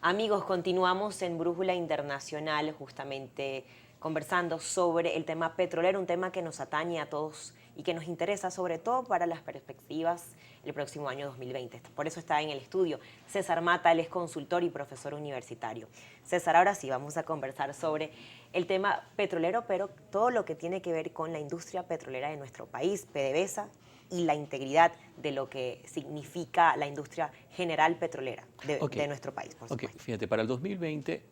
Amigos, continuamos en Brújula Internacional justamente conversando sobre el tema petrolero, un tema que nos atañe a todos y que nos interesa sobre todo para las perspectivas el próximo año 2020. Por eso está en el estudio César Mata, él es consultor y profesor universitario. César, ahora sí vamos a conversar sobre el tema petrolero, pero todo lo que tiene que ver con la industria petrolera de nuestro país, PDVSA, y la integridad de lo que significa la industria general petrolera Ok, de nuestro país, por ok, supuesto. fíjate, para el 2020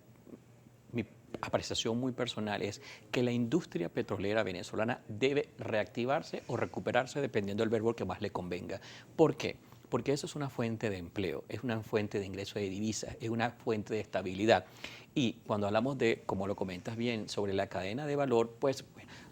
mi apreciación muy personal es que la industria petrolera venezolana debe reactivarse o recuperarse dependiendo del verbo que más le convenga. ¿Por qué? Porque eso es una fuente de empleo, es una fuente de ingreso de divisas, es una fuente de estabilidad. Y cuando hablamos de, como lo comentas bien, sobre la cadena de valor, pues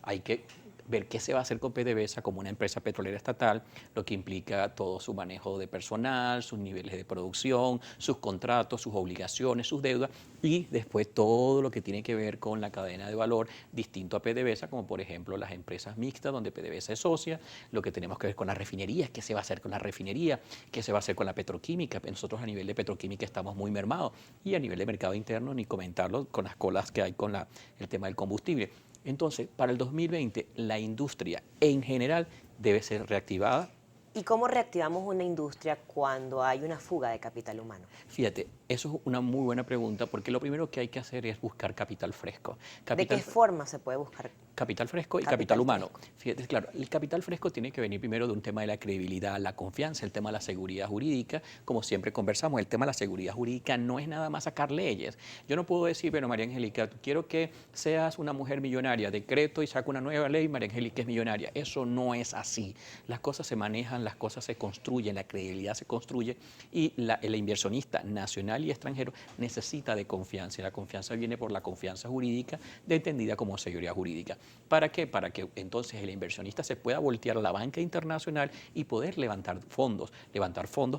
hay que ver qué se va a hacer con PDVSA como una empresa petrolera estatal, lo que implica todo su manejo de personal, sus niveles de producción, sus contratos, sus obligaciones, sus deudas y después todo lo que tiene que ver con la cadena de valor distinto a PDVSA, como por ejemplo las empresas mixtas donde PDVSA es socia, lo que tenemos que ver con las refinerías, qué se va a hacer con la refinería, qué se va a hacer con la petroquímica. Nosotros a nivel de petroquímica estamos muy mermados y a nivel de mercado interno ni comentarlo con las colas que hay con el tema del combustible. Entonces, para el 2020, la industria en general debe ser reactivada. ¿Y cómo reactivamos una industria cuando hay una fuga de capital humano? Fíjate, eso es una muy buena pregunta porque lo primero que hay que hacer es buscar capital fresco. ¿De qué Capital, forma se puede buscar capital fresco y capital capital humano. fresco? Fíjate, claro, el capital fresco tiene que venir primero de un tema de la credibilidad, la confianza, el tema de la seguridad jurídica. Como siempre conversamos, el tema de la seguridad jurídica no es nada más sacar leyes. Yo no puedo decir, bueno, María Angélica, quiero que seas una mujer millonaria, decreto y saco una nueva ley, María Angélica es millonaria. Eso no es así. Las cosas se manejan, las cosas se construyen, la credibilidad se construye y el inversionista nacional y extranjero necesita de confianza y la confianza viene por la confianza jurídica, entendida como seguridad jurídica. ¿Para qué? Para que entonces el inversionista se pueda voltear a la banca internacional y poder levantar fondos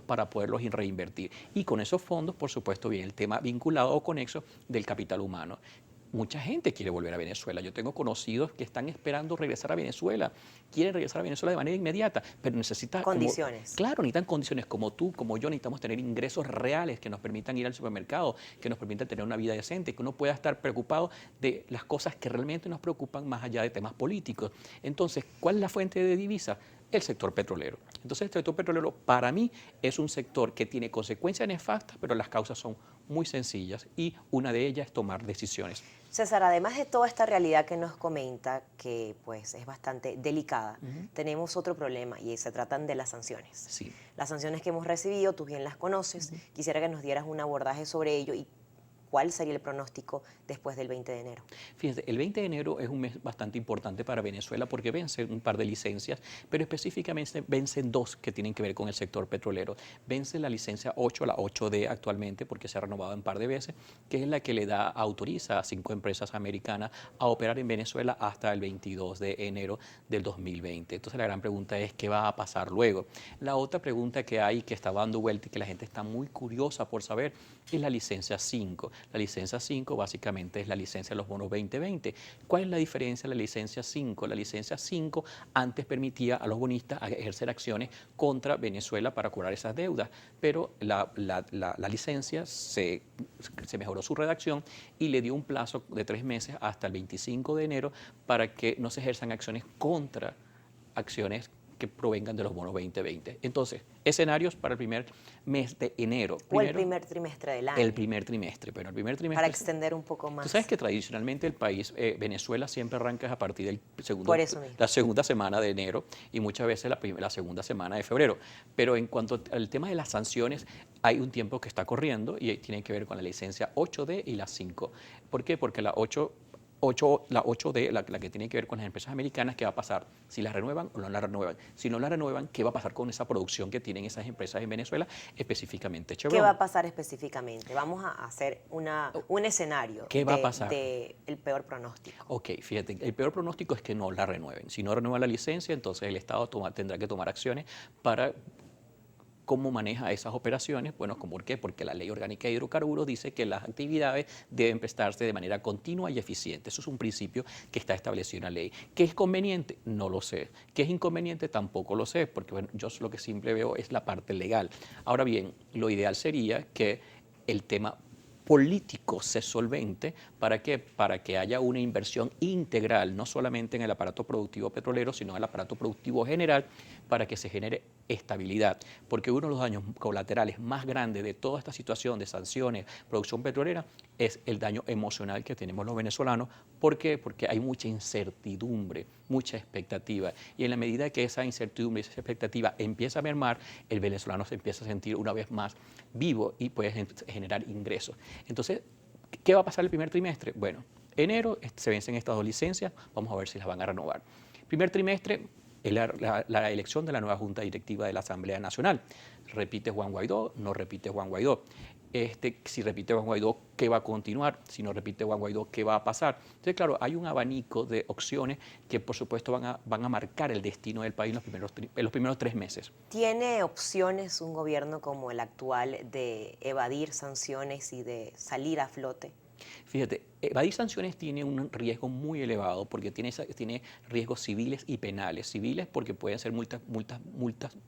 para poderlos reinvertir. Y con esos fondos, por supuesto, viene el tema vinculado o conexo del capital humano. Mucha gente quiere volver a Venezuela. Yo tengo conocidos que están esperando regresar a Venezuela. Quieren regresar a Venezuela de manera inmediata, pero necesita, como, Condiciones. claro, necesitan condiciones como tú, como yo, necesitamos tener ingresos reales que nos permitan ir al supermercado, que nos permitan tener una vida decente, que uno pueda estar preocupado de las cosas que realmente nos preocupan más allá de temas políticos. Entonces, ¿cuál es la fuente de divisas? El sector petrolero. Entonces, el sector petrolero para mí es un sector que tiene consecuencias nefastas, pero las causas son muy sencillas y una de ellas es tomar decisiones. César, además de toda esta realidad que nos comenta, que pues es bastante delicada, tenemos otro problema y se tratan de las sanciones. Sí. Las sanciones que hemos recibido, tú bien las conoces, quisiera que nos dieras un abordaje sobre ello y cuál sería el pronóstico después del 20 de enero. Fíjense, el 20 de enero es un mes bastante importante para Venezuela porque vencen un par de licencias, pero específicamente vencen dos que tienen que ver con el sector petrolero. Vence la licencia 8, la 8D actualmente, porque se ha renovado un par de veces, que es la que autoriza a 5 empresas americanas a operar en Venezuela hasta el 22 de enero del 2020. Entonces la gran pregunta es, ¿qué va a pasar luego? La otra pregunta que hay, que está dando vuelta y que la gente está muy curiosa por saber, es la licencia 5. La licencia 5 básicamente es la licencia de los bonos 2020. ¿Cuál es la diferencia de la licencia 5? La licencia 5 antes permitía a los bonistas ejercer acciones contra Venezuela para cobrar esas deudas, pero la licencia se mejoró su redacción y le dio un plazo de 3 meses hasta el 25 de enero para que no se ejerzan acciones contra acciones que provengan de los bonos 2020. Entonces, escenarios para el primer mes de enero. O el Primero, primer trimestre del el año, primer trimestre, pero el primer para trimestre, extender un poco tú sabes más. que tradicionalmente el país, Venezuela, siempre arranca a partir del Por eso mismo. la segunda semana de enero y muchas veces la segunda semana de febrero. Pero en cuanto al tema de las sanciones, hay un tiempo que está corriendo y tiene que ver con la licencia 8D y la 5. ¿Por qué? Porque la 8D, la que tiene que ver con las empresas americanas, ¿qué va a pasar? Si la renuevan o no la renuevan. Si no la renuevan, ¿qué va a pasar con esa producción que tienen esas empresas en Venezuela, específicamente ¿Qué va Chevron? a pasar específicamente? Vamos a hacer un escenario ¿Qué va a pasar? de el peor pronóstico. Ok, fíjate, el peor pronóstico es que no la renueven. Si no renuevan la licencia, entonces el Estado tendrá que tomar acciones para cómo maneja esas operaciones. Bueno, ¿por qué? Porque la Ley Orgánica de Hidrocarburos dice que las actividades deben prestarse de manera continua y eficiente. Eso es un principio que está establecido en la ley. ¿Qué es conveniente? No lo sé. ¿Qué es inconveniente? Tampoco lo sé, porque bueno, yo lo que siempre veo es la parte legal. Ahora bien, lo ideal sería que el tema político se solvente. ¿Para qué? Para que haya una inversión integral, no solamente en el aparato productivo petrolero, sino en el aparato productivo general, para que se genere estabilidad. Porque uno de los daños colaterales más grandes de toda esta situación de sanciones, producción petrolera, es el daño emocional que tenemos los venezolanos. ¿Por qué? Porque hay mucha incertidumbre, mucha expectativa. Y en la medida que esa incertidumbre, esa expectativa empieza a mermar, el venezolano se empieza a sentir una vez más vivo y puede generar ingresos. Entonces, ¿qué va a pasar el primer trimestre? Bueno, enero se vencen estas dos licencias, vamos a ver si las van a renovar. Primer trimestre, la elección de la nueva Junta Directiva de la Asamblea Nacional. ¿Repite Juan Guaidó? ¿No repite Juan Guaidó? Si repite Juan Guaidó, ¿qué va a continuar? Si no repite Juan Guaidó, ¿qué va a pasar? Entonces, claro, hay un abanico de opciones que, por supuesto, van a marcar el destino del país en los primeros 3 meses. ¿Tiene opciones un gobierno como el actual de evadir sanciones y de salir a flote? Fíjate, evadir sanciones tiene un riesgo muy elevado porque tiene riesgos civiles y penales. Civiles porque pueden ser multas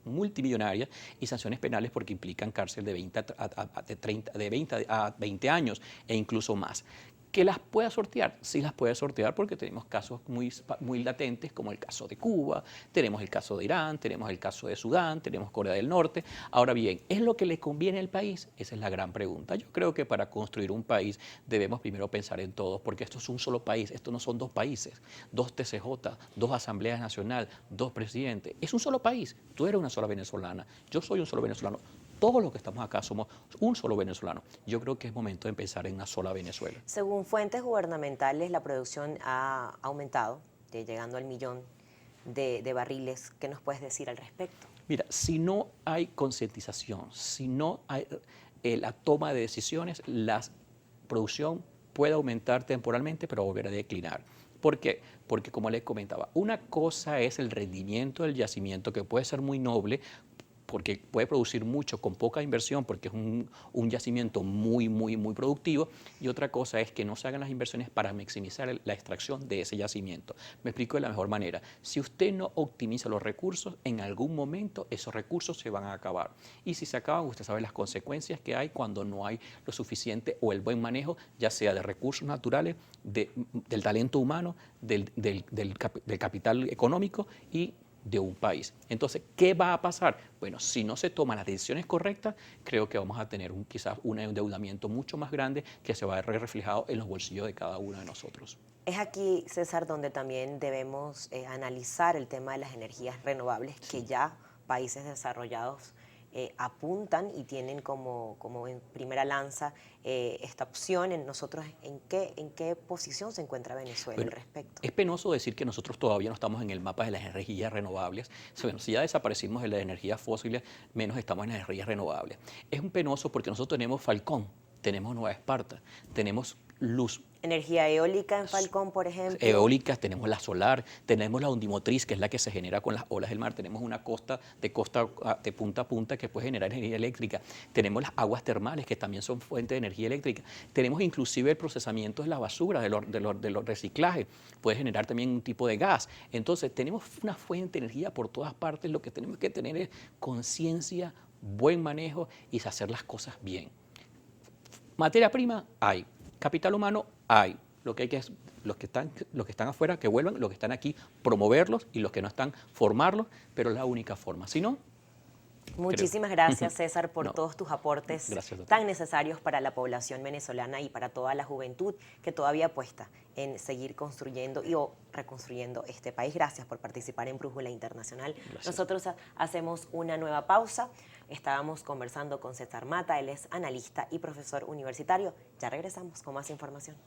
multimillonarias y sanciones penales porque implican cárcel de 20 a 20 años e incluso más. ¿Que las pueda sortear? Sí las puede sortear porque tenemos casos muy latentes como el caso de Cuba, tenemos el caso de Irán, tenemos el caso de Sudán, tenemos Corea del Norte. Ahora bien, ¿es lo que le conviene al país? Esa es la gran pregunta. Yo creo que para construir un país debemos primero pensar en todos, porque esto es un solo país, esto no son 2 países, 2 TCJ, 2 Asambleas Nacional, 2 presidentes. Es un solo país. Tú eres una sola venezolana, yo soy un solo venezolano. Todos los que estamos acá somos un solo venezolano. Yo creo que es momento de pensar en una sola Venezuela. Según fuentes gubernamentales, la producción ha aumentado, llegando al 1.000.000 de barriles. ¿Qué nos puedes decir al respecto? Mira, si no hay concientización, si no hay la toma de decisiones, la producción puede aumentar temporalmente, pero volver a declinar. ¿Por qué? Porque, como les comentaba, una cosa es el rendimiento del yacimiento, que puede ser muy noble, porque puede producir mucho con poca inversión, porque es un yacimiento muy productivo, y otra cosa es que no se hagan las inversiones para maximizar la extracción de ese yacimiento. Me explico de la mejor manera. Si usted no optimiza los recursos, en algún momento esos recursos se van a acabar. Y si se acaban, usted sabe las consecuencias que hay cuando no hay lo suficiente o el buen manejo, ya sea de recursos naturales, del talento humano, del capital económico y de un país. Entonces, ¿qué va a pasar? Bueno, si no se toman las decisiones correctas, creo que vamos a tener quizás un endeudamiento mucho más grande que se va a ver reflejado en los bolsillos de cada uno de nosotros. Es aquí, César, donde también debemos analizar el tema de las energías renovables, que ya países desarrollados apuntan y tienen como en primera lanza esta opción. Nosotros, ¿en qué posición se encuentra Venezuela al respecto? Es penoso decir que nosotros todavía no estamos en el mapa de las energías renovables. Bueno, si ya desaparecimos de las energías fósiles, menos estamos en las energías renovables. Es un penoso porque nosotros tenemos Falcón, tenemos Nueva Esparta, tenemos luz. Energía eólica en Falcón, por ejemplo. Eólicas, tenemos la solar, tenemos la ondimotriz, que es la que se genera con las olas del mar, tenemos una costa de punta a punta que puede generar energía eléctrica, tenemos las aguas termales, que también son fuente de energía eléctrica, tenemos inclusive el procesamiento de la basura, de los reciclajes, puede generar también un tipo de gas. Entonces, tenemos una fuente de energía por todas partes, lo que tenemos que tener es conciencia, buen manejo y hacer las cosas bien. Materia prima hay. Capital humano hay. Lo que hay que es los que están afuera que vuelvan, los que están aquí promoverlos y los que no están formarlos, pero es la única forma. Si no, muchísimas gracias, César, por todos tus aportes tan necesarios para la población venezolana y para toda la juventud que todavía apuesta en seguir construyendo o reconstruyendo este país. Gracias por participar en Brújula Internacional. Gracias. Nosotros hacemos una nueva pausa. Estábamos conversando con César Mata, él es analista y profesor universitario. Ya regresamos con más información.